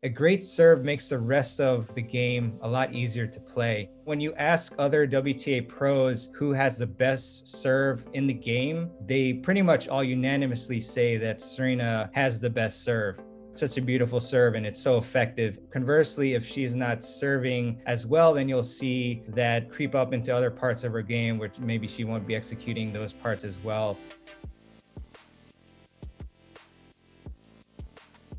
A great serve makes the rest of the game a lot easier to play. When you ask other WTA pros who has the best serve in the game, they pretty much all unanimously say that Serena has the best serve. Such a beautiful serve and it's so effective. Conversely, if she's not serving as well, then you'll see that creep up into other parts of her game, which maybe she won't be executing those parts as well.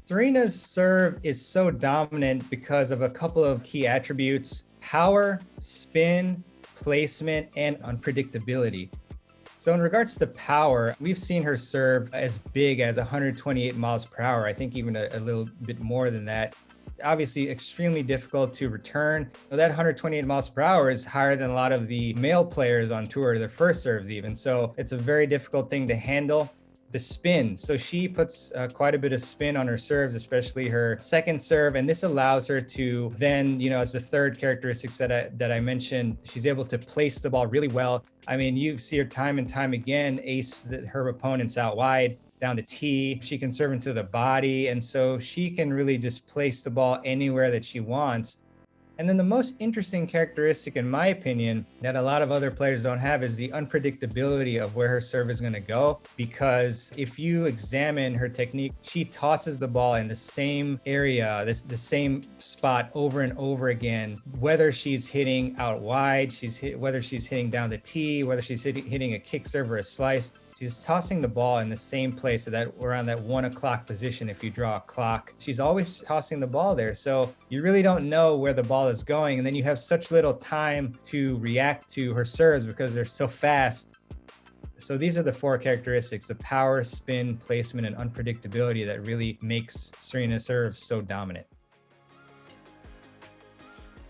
Serena's serve is so dominant because of a couple of key attributes: power, spin, placement, and unpredictability. So in regards to power, we've seen her serve as big as 128 miles per hour. I think even a little bit more than that. Obviously extremely difficult to return. That 128 miles per hour is higher than a lot of the male players on tour, their first serves even. So it's a very difficult thing to handle. The spin. So she puts quite a bit of spin on her serves, especially her second serve. And this allows her to then, as the third characteristic that I mentioned, she's able to place the ball really well. I mean, you see her time and time again, ace her opponents out wide, down the tee. She can serve into the body. And so she can really just place the ball anywhere that she wants. And then the most interesting characteristic, in my opinion, that a lot of other players don't have is the unpredictability of where her serve is going to go. Because if you examine her technique, she tosses the ball in the same area, the same spot over and over again, whether she's hitting out wide, whether she's hitting down the tee, whether she's hitting a kick serve or a slice. She's tossing the ball in the same place, so that around that 1 o'clock position. If you draw a clock, she's always tossing the ball there. So you really don't know where the ball is going. And then you have such little time to react to her serves because they're so fast. So these are the 4 characteristics: the power, spin, placement, and unpredictability that really makes Serena's serve so dominant.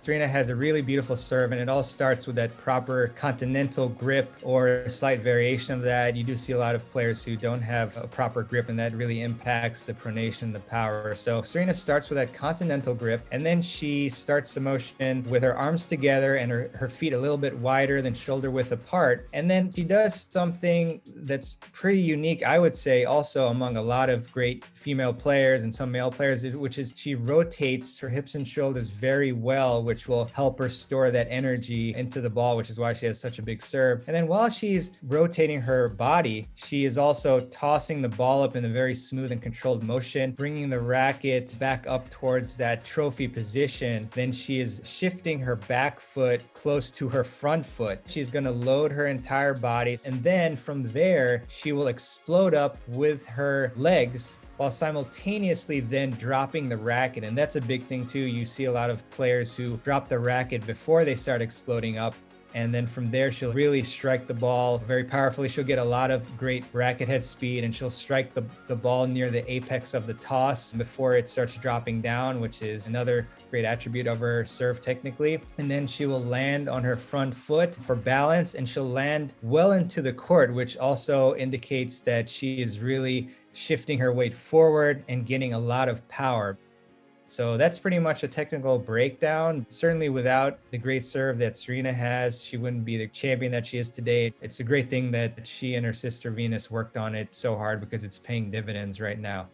Serena has a really beautiful serve, and it all starts with that proper continental grip or a slight variation of that. You do see a lot of players who don't have a proper grip, and that really impacts the pronation, the power. So Serena starts with that continental grip, and then she starts the motion with her arms together and her feet a little bit wider than shoulder width apart. And then she does something that's pretty unique, I would say, also among a lot of great female players and some male players, which is she rotates her hips and shoulders very well, which will help her store that energy into the ball, which is why she has such a big serve. And then while she's rotating her body, she is also tossing the ball up in a very smooth and controlled motion, bringing the racket back up towards that trophy position. Then she is shifting her back foot close to her front foot. She's going to load her entire body. And then from there, she will explode up with her legs while simultaneously then dropping the racket. And that's a big thing too. You see a lot of players who drop the racket before they start exploding up. And then from there, she'll really strike the ball very powerfully. She'll get a lot of great racket head speed, and she'll strike the ball near the apex of the toss before it starts dropping down, which is another great attribute of her serve technically. And then she will land on her front foot for balance, and she'll land well into the court, which also indicates that she is really shifting her weight forward and getting a lot of power. So that's pretty much a technical breakdown. Certainly without the great serve that Serena has, she wouldn't be the champion that she is today. It's a great thing that she and her sister Venus worked on it so hard because it's paying dividends right now.